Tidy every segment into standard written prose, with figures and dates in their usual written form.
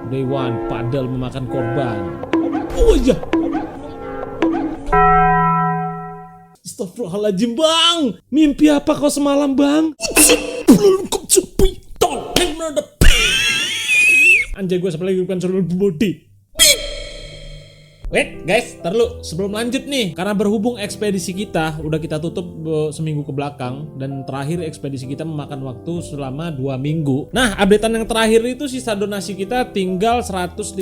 Day one, padel memakan korban. Oh iya. Astagfirullahaladzim bang. Mimpi apa kau semalam bang? Anjay gue sampai lagi bukan seluruh body. Wait guys, ntar dulu sebelum lanjut nih, karena berhubung ekspedisi kita udah kita tutup seminggu ke belakang dan terakhir ekspedisi kita memakan waktu selama 2 minggu. Nah, updatean yang terakhir itu sisa donasi kita tinggal 155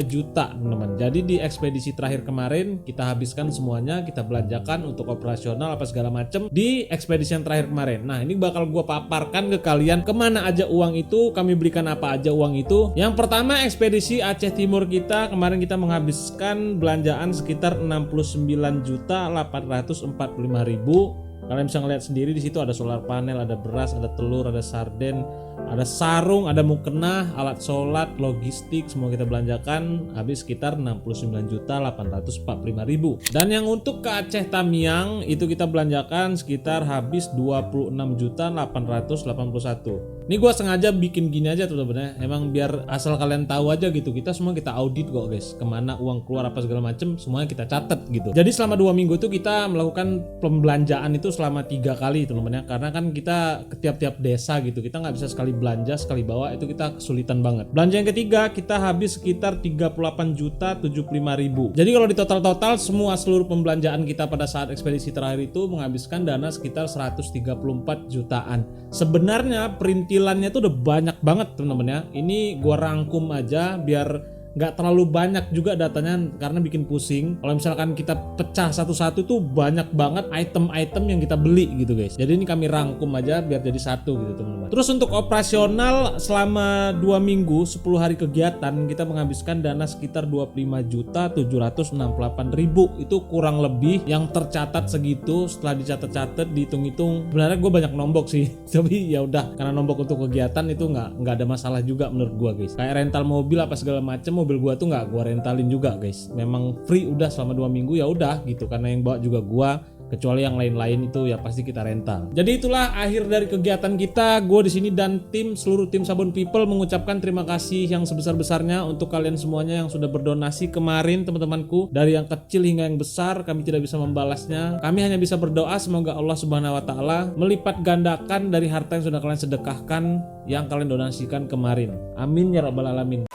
juta, teman-teman. Jadi di ekspedisi terakhir kemarin kita habiskan semuanya, kita belanjakan untuk operasional apa segala macem di ekspedisi yang terakhir kemarin. Nah, ini bakal gua paparkan ke kalian kemana aja uang itu, kami belikan apa aja uang itu. Yang pertama ekspedisi Aceh Timur kita kemarin kita menghabiskan belanjaan sekitar 69.845.000. Kalian bisa ngeliat sendiri di situ ada solar panel, ada beras, ada telur, ada sarden, ada sarung, ada mukena, alat sholat, logistik, semua kita belanjakan habis sekitar 69.845.000. Dan yang untuk ke Aceh Tamiang itu kita belanjakan sekitar habis 26.881. Ini gue sengaja bikin gini aja tuh sebenarnya, emang biar asal kalian tahu aja gitu. Kita semua kita audit kok guys, kemana uang keluar apa segala macem semuanya kita catat gitu. Jadi selama 2 minggu itu kita melakukan pembelanjaan itu selama 3 kali teman-teman ya, karena kan kita ke tiap-tiap desa gitu, kita nggak bisa sekali belanja sekali bawa, itu kita kesulitan banget. Belanja yang ketiga kita habis sekitar 38.075.000. Jadi kalau di total seluruh pembelanjaan kita pada saat ekspedisi terakhir itu menghabiskan dana sekitar 134 jutaan. Sebenarnya perintilannya tuh udah banyak banget teman-teman ya. Ini gua rangkum aja biar nggak terlalu banyak juga datanya karena bikin pusing. Kalau misalkan kita pecah satu-satu tuh banyak banget item-item yang kita beli gitu guys. Jadi ini kami rangkum aja biar jadi satu gitu teman-teman. Terus untuk operasional selama 2 minggu 10 hari kegiatan kita menghabiskan dana sekitar 25.768.000. Itu kurang lebih yang tercatat segitu. Setelah dicatat-catat dihitung-hitung, sebenarnya gue banyak nombok sih. Tapi ya udah, karena nombok untuk kegiatan itu nggak ada masalah juga menurut gue guys. Kayak rental mobil apa segala macam, mobil gua tuh nggak gua rentalin juga guys, memang free udah selama 2 minggu ya udah gitu, karena yang bawa juga gua, kecuali yang lain-lain itu ya pasti kita rental. Jadi itulah akhir dari kegiatan kita. Gue di sini dan seluruh tim Sabun People mengucapkan terima kasih yang sebesar-besarnya untuk kalian semuanya yang sudah berdonasi kemarin teman-temanku. Dari yang kecil hingga yang besar, kami tidak bisa membalasnya. Kami hanya bisa berdoa semoga Allah Subhanahu wa taala melipat gandakan dari harta yang sudah kalian sedekahkan, yang kalian donasikan kemarin. Amin ya rabbal alamin.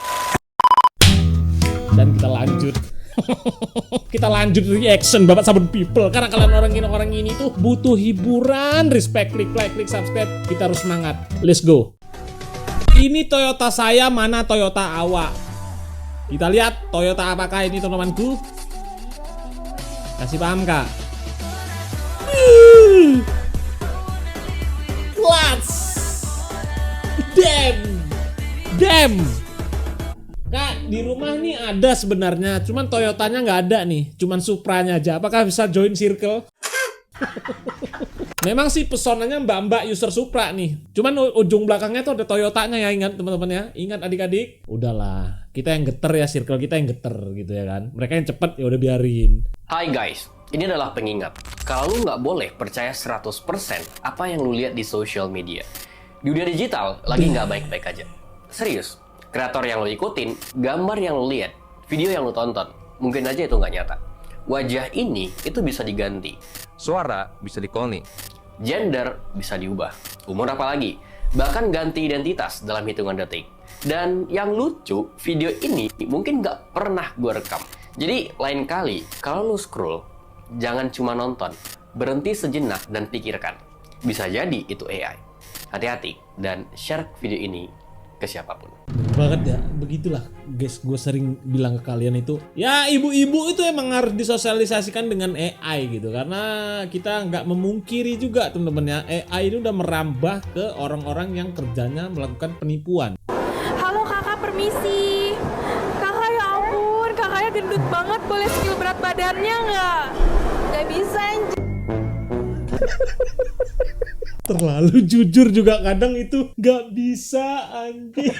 Dan kita lanjut. Kita lanjut reaction Bapak Sabun People, karena kalian orang ini tuh butuh hiburan. Respect, klik like, klik subscribe. Kita harus semangat. Let's go. Ini Toyota saya, mana Toyota awak? Kita lihat Toyota apakah ini teman-temanku. Kasih paham kak. Clutch. Damn. Kak, di rumah nih ada sebenarnya, cuman Toyotanya nggak ada nih, cuman Supranya aja. Apakah bisa join circle? Memang sih pesonanya mbak-mbak user Supra nih, cuman ujung belakangnya tuh ada Toyotanya ya, ingat teman-teman ya, ingat adik-adik. Udahlah, kita yang geter ya, circle kita yang geter gitu ya kan. Mereka yang cepet ya udah biarin. Hai guys, ini adalah pengingat. Kalau lu nggak boleh percaya 100% apa yang lu lihat di social media. Di dunia digital lagi nggak baik-baik aja. Serius. Kreator yang lo ikutin, gambar yang lo lihat, video yang lo tonton, mungkin aja itu nggak nyata. Wajah ini itu bisa diganti. Suara bisa di-cloning. Gender bisa diubah. Umur apalagi. Bahkan ganti identitas dalam hitungan detik. Dan yang lucu, video ini mungkin nggak pernah gue rekam. Jadi lain kali, kalau lo scroll, jangan cuma nonton. Berhenti sejenak dan pikirkan. Bisa jadi itu AI. Hati-hati dan share video ini ke siapapun. Banget ya, begitulah guys, gue sering bilang ke kalian itu ya, ibu-ibu itu emang harus disosialisasikan dengan AI gitu, karena kita nggak memungkiri juga teman-teman ya, AI ini udah merambah ke orang-orang yang kerjanya melakukan penipuan. Halo kakak, permisi. Kakak ya ampun, kakaknya gendut banget, boleh skill berat badannya nggak? Nggak bisa anjir. Terlalu jujur juga kadang itu, nggak bisa anjing.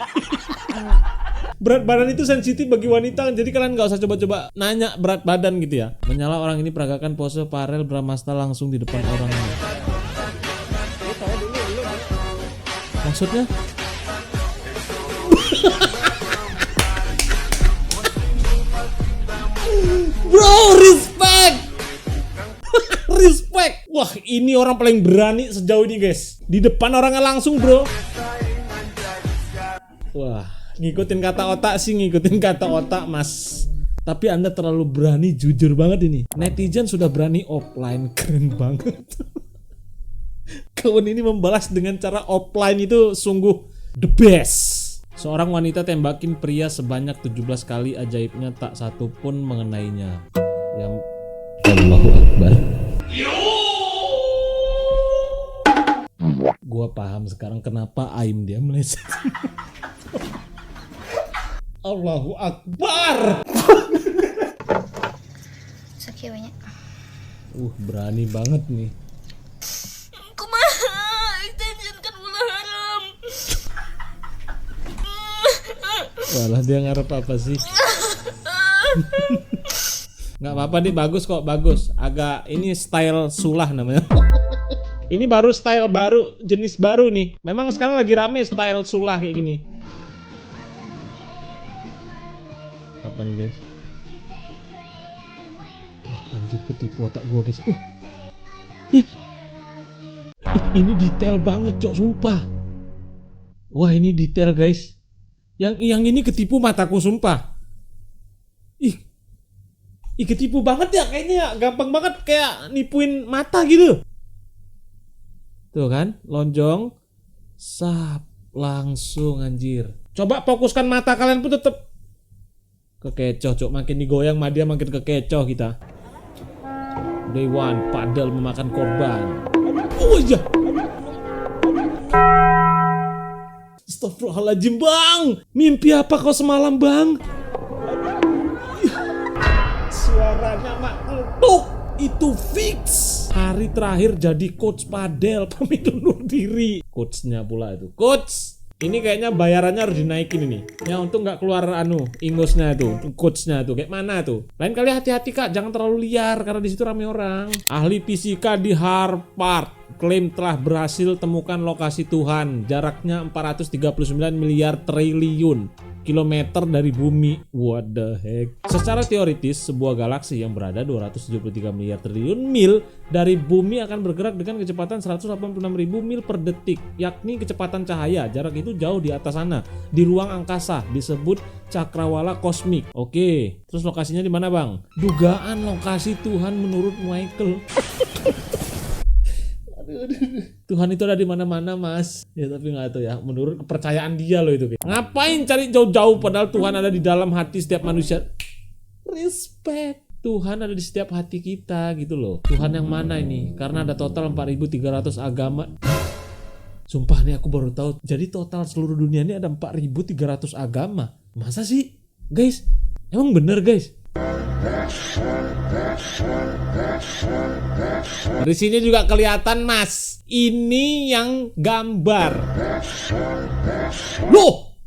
Berat badan itu sensitif bagi wanita, jadi kalian nggak usah coba-coba nanya berat badan gitu ya. Menyala orang ini peragakan pose Farel Bramasta langsung di depan orang. Maksudnya? Wah, ini orang paling berani sejauh ini guys. Di depan orangnya langsung bro. Wah, ngikutin kata otak sih, ngikutin kata otak mas. Tapi Anda terlalu berani, jujur banget ini. Netizen sudah berani offline, keren banget. Kawan ini membalas dengan cara offline itu sungguh the best. Seorang wanita tembakin pria sebanyak 17 kali, ajaibnya tak satu pun mengenainya. Yang Allahu Akbar. Gua paham sekarang kenapa Aim dia meleset. Allahu Akbar. Sakit banyak. Berani banget nih. Kumaha extension kan ulah haram. Walah, dia ngarep apa sih? Nggak apa-apa nih, bagus kok, bagus. Agak ini style sulah namanya. Ini baru style baru, jenis baru nih. Memang sekarang lagi rame style sulah kayak gini. Apa nih guys? Anjir, ketipu otak gua guys. Ini detail banget cok, sumpah. Wah, ini detail guys. Yang ini ketipu mataku sumpah. Ih, ketipu banget ya kayaknya, gampang banget kayak nipuin mata gitu. Tuh kan, lonjong, sap, langsung anjir. Coba fokuskan mata kalian pun tetep kekecoh cok, makin digoyang dia makin kekecoh kita. Day one, padahal memakan korban. Oh iya. Astagfirullahaladzim bang, mimpi apa kau semalam bang? Suaranya makhluk itu fix. Hari terakhir jadi coach padel, pamit undur diri. Coachnya pula itu, coach. Ini kayaknya bayarannya harus dinaikin ini. Ya untung nggak keluar ingusnya itu, coachnya itu. Kayak mana tuh? Lain kali hati-hati kak, jangan terlalu liar karena di situ rame orang. Ahli fisika di Harvard klaim telah berhasil temukan lokasi Tuhan. Jaraknya 439 miliar triliun kilometer dari bumi. What the heck? Secara teoritis, sebuah galaksi yang berada 273 miliar triliun mil dari bumi akan bergerak dengan kecepatan 186.000 mil per detik, yakni kecepatan cahaya. Jarak itu jauh di atas sana, di ruang angkasa, disebut cakrawala kosmik. Oke, terus lokasinya di mana bang? Dugaan lokasi Tuhan menurut Michael. Tuhan itu ada di mana-mana mas. Ya tapi nggak tahu ya. Menurut kepercayaan dia loh itu. Ngapain cari jauh-jauh padahal Tuhan ada di dalam hati setiap manusia. Respect. Tuhan ada di setiap hati kita gitu loh. Tuhan yang mana ini? Karena ada total 4.300 agama. Sumpah nih aku baru tahu. Jadi total seluruh dunia ini ada 4.300 agama. Masa sih? Guys, emang bener guys? Dari sini juga kelihatan mas. Ini yang gambar. Loh.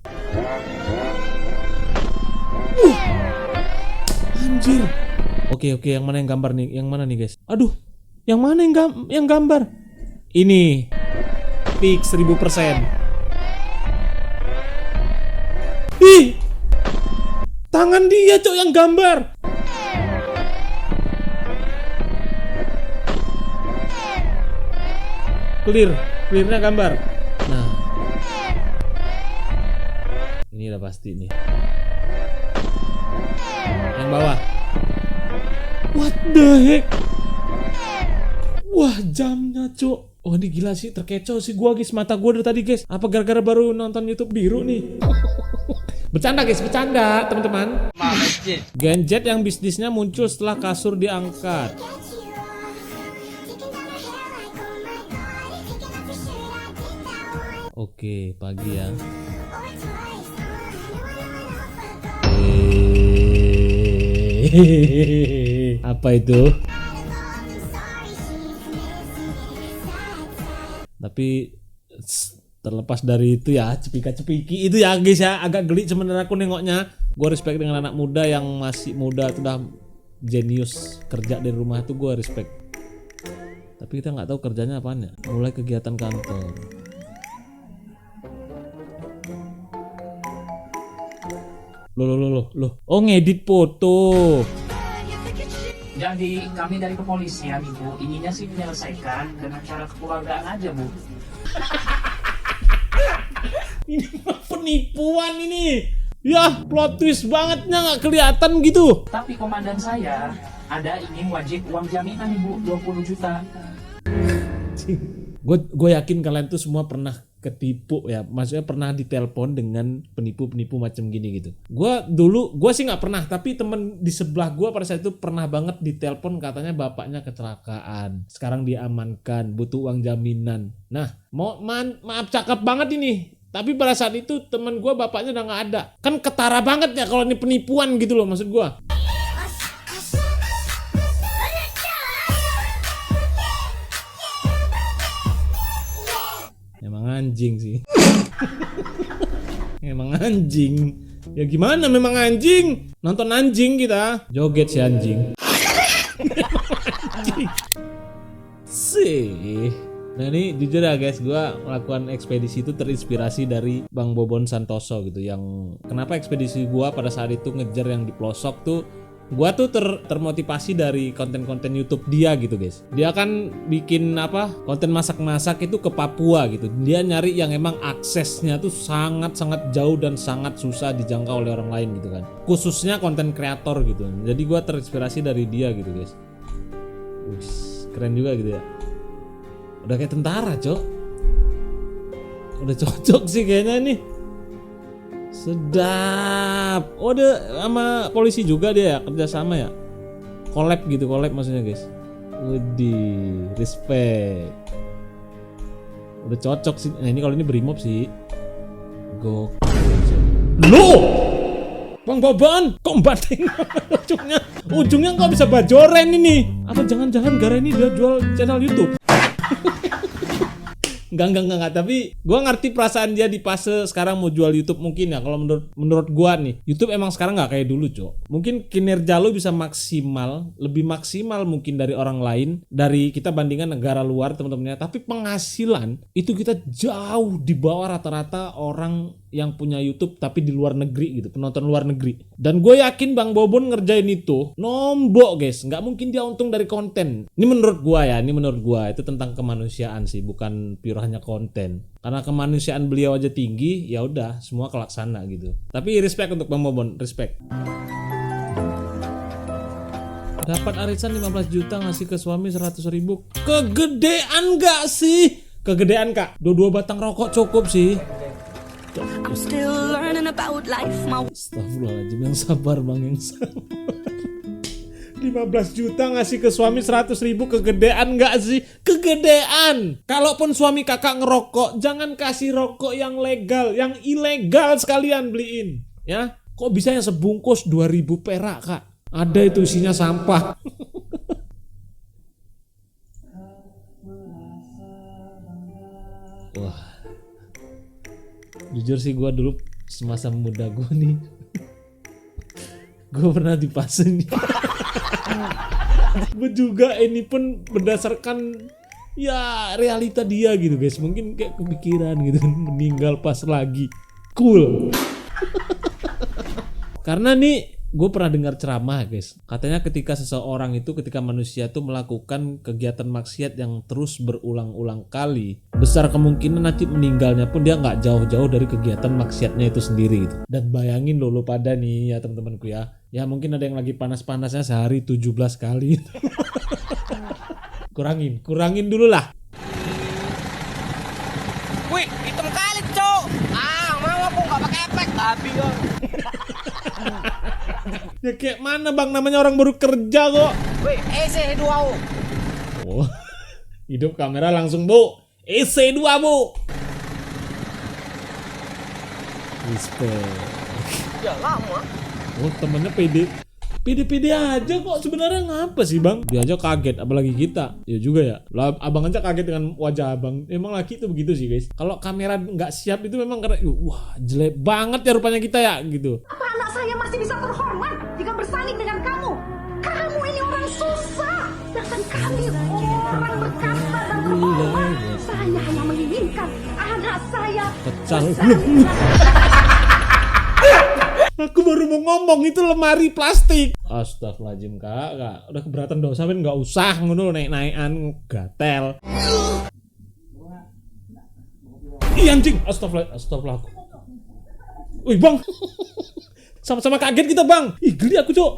Anjir. Oke, yang mana yang gambar nih? Yang mana nih guys? Aduh. Yang mana yang gambar? Ini. Fix 1000%. Ih. Tangan dia cok yang gambar. Clearnya gambar. Nah, ini udah pasti nih. Yang bawah. What the heck? Wah, jamnya cok. Oh ini gila sih, terkecoh sih gua guys, mata gua dari tadi guys. Apa gara-gara baru nonton YouTube biru nih? Bercanda guys, bercanda teman-teman. Genjet yang bisnisnya muncul setelah kasur diangkat. Oke, pagi ya. Apa itu? Tapi terlepas dari itu ya, cepika-cepiki itu ya guys ya, agak geli sebenarnya aku nengoknya. Gue respect dengan anak muda yang masih muda, sudah jenius kerja dari rumah itu gue respect. Tapi kita nggak tahu kerjanya apaan ya. Mulai kegiatan kantor. Loh. Oh ngedit foto. Jadi kami dari kepolisian Ibu ininya sih menyelesaikan dengan cara kekeluargaan aja Bu. Ini mah penipuan ini. Ya, plot twist bangetnya nggak kelihatan gitu. Tapi komandan saya ada ingin wajib uang jaminan Ibu 20 juta. Gue yakin kalian tuh semua pernah ketipu ya, maksudnya pernah ditelepon dengan penipu-penipu macam gini gitu. Gue sih nggak pernah, tapi temen di sebelah gue pada saat itu pernah banget ditelepon, katanya bapaknya kecelakaan, sekarang diamankan, butuh uang jaminan. Nah, maaf cakep banget ini, tapi pada saat itu temen gue bapaknya udah nggak ada. Kan ketara banget ya kalau ini penipuan gitu loh, maksud gue. Emang anjing sih. Emang anjing. Ya gimana, memang anjing. Nonton anjing kita. Joget si anjing. Anjing. Sih. Nah ini jujur ya guys, gue melakukan ekspedisi itu terinspirasi dari Bang Bobon Santoso gitu. Yang kenapa ekspedisi gue pada saat itu ngejar yang di pelosok tuh, gue tuh termotivasi dari konten-konten YouTube dia gitu guys. Dia kan bikin konten masak-masak itu ke Papua gitu. Dia nyari yang emang aksesnya tuh sangat-sangat jauh dan sangat susah dijangkau oleh orang lain gitu kan. Khususnya konten kreator gitu. Jadi gue terinspirasi dari dia gitu guys. Keren juga gitu ya. Udah kayak tentara cok. Udah cocok sih kayaknya nih. Sedap. Oh dia sama polisi juga dia ya, kerja sama ya. Collab gitu, collab maksudnya guys. Widih, respect. Udah cocok sih. Nah ini kalau ini brimob sih. Gokil. Loh! Bang Boban, kok batting ujungnya kok bisa bajoren ini? Apa jangan-jangan gara ini dia jual channel YouTube? Enggak, tapi gue ngerti perasaan dia di fase sekarang mau jual YouTube mungkin ya. Kalau menurut gue nih, YouTube emang sekarang nggak kayak dulu cok. Mungkin kinerja lo bisa maksimal, lebih maksimal mungkin dari orang lain, dari kita bandingkan negara luar teman-temannya. Tapi penghasilan itu kita jauh di bawah rata-rata orang yang punya YouTube tapi di luar negeri gitu, penonton luar negeri. Dan gue yakin Bang Bobon ngerjain itu nombok guys, nggak mungkin dia untung dari konten. Ini menurut gue ya, itu tentang kemanusiaan sih, bukan pure hanya konten. Karena kemanusiaan beliau aja tinggi, ya udah semua kelaksana gitu. Tapi respect untuk Bang Bobon, respect. Dapat arisan 15 juta ngasih ke suami 100 ribu. Kegedean gak sih? Kegedean kak, 2 batang rokok cukup sih. I'm still learning about life. Astagfirullahaladzim, yang sabar bang, yang sabar. 15 juta ngasih ke suami 100 ribu, kegedean gak sih? Kegedean. Kalaupun suami kakak ngerokok, jangan kasih rokok yang legal, yang ilegal sekalian beliin. Ya, kok bisa yang sebungkus 2000 perak kak? Ada itu isinya sampah. Wah, jujur sih gue dulu semasa muda gue nih, gue pernah di fase nih. Gue juga ini pun berdasarkan ya realita dia gitu guys. Mungkin kayak kepikiran gitu kan, meninggal pas lagi cool. Karena nih gue pernah dengar ceramah guys, katanya ketika manusia tuh melakukan kegiatan maksiat yang terus berulang-ulang kali, besar kemungkinan nanti meninggalnya pun dia nggak jauh-jauh dari kegiatan maksiatnya itu sendiri gitu. Dan bayangin lo pada nih ya teman-temanku ya mungkin ada yang lagi panas-panasnya sehari 17 kali. kurangin dulu lah. Wih, hitam kali cok. Mau aku nggak pakai efek tapi kok. Ya kayak mana bang, namanya orang baru kerja kok. Wih, EC2 Oh, hidup kamera langsung bu. EC2 bu. Respect. ya lama. Oh temennya pede aja kok sebenarnya, ngapa sih bang? Dia aja kaget, apalagi kita. Ya juga ya. Lah abang aja kaget dengan wajah abang. Emang laki itu begitu sih guys. Kalau kamera nggak siap itu memang karena wah jelek banget ya rupanya kita ya gitu. Apa anak saya masih bisa terhormat jika bersanding dengan kamu? Kamu ini orang susah, sedangkan kami orang berkasta dan terhormat. Saya hanya menginginkan anak saya Pecah. Aku baru mau ngomong itu lemari plastik. Astagfirullahaladzim kak. Udah keberatan dosa men, nggak usah ngono naik-naikan gatel. Ih anjing, astagfirullah. Wih bang, sama-sama kaget kita bang. Ih geli aku cok.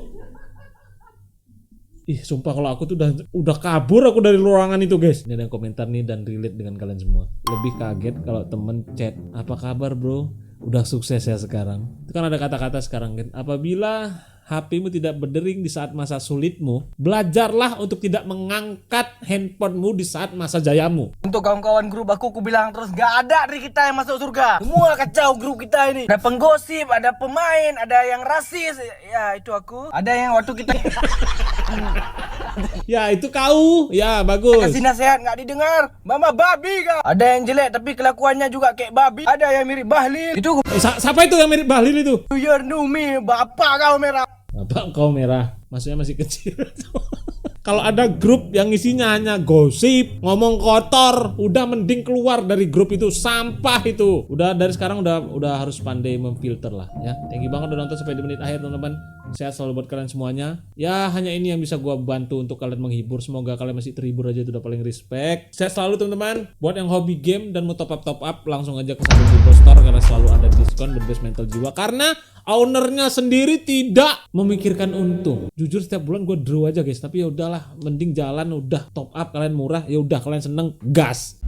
Ih sumpah kalau aku tuh udah kabur aku dari ruangan itu guys. Ini ada yang komentar nih dan relate dengan kalian semua. Lebih kaget kalau temen chat, apa kabar bro? Udah sukses ya sekarang. Itu kan ada kata-kata sekarang kan. Apabila HP-mu tidak berdering di saat masa sulitmu, belajarlah untuk tidak mengangkat handphonemu di saat masa jayamu. Untuk kawan-kawan grup aku bilang terus gak ada dari kita yang masuk surga. Semua kacau grup kita ini. Ada penggosip, ada pemain, ada yang rasis. Ya itu aku. Ada yang waktu kita Ya itu kau. Ya bagus. kasih nasihat gak didengar. Mama babi kau. Ada yang jelek tapi kelakuannya juga kayak babi. Ada yang mirip Bahlil. Itu Siapa itu yang mirip Bahlil itu? Your Numi, bapak kau merah. Apa kau merah? Maksudnya masih kecil. Kalau ada grup yang isinya hanya gosip, ngomong kotor, udah mending keluar dari grup itu, sampah itu. Udah dari sekarang udah harus pandai memfilter lah ya. Thank you banget udah nonton sampai di menit akhir teman-teman. Sehat selalu buat kalian semuanya. Ya hanya ini yang bisa gua bantu untuk kalian menghibur. Semoga kalian masih terhibur aja, itu udah paling respect. Sehat selalu teman-teman. Buat yang hobi game dan mau top up langsung aja ke Sabun People Store karena selalu ada diskon berbes mental jiwa. Karena ownernya sendiri tidak memikirkan untung. Jujur setiap bulan gue draw aja guys, tapi ya udahlah, mending jalan udah top up kalian murah, ya udah kalian seneng gas.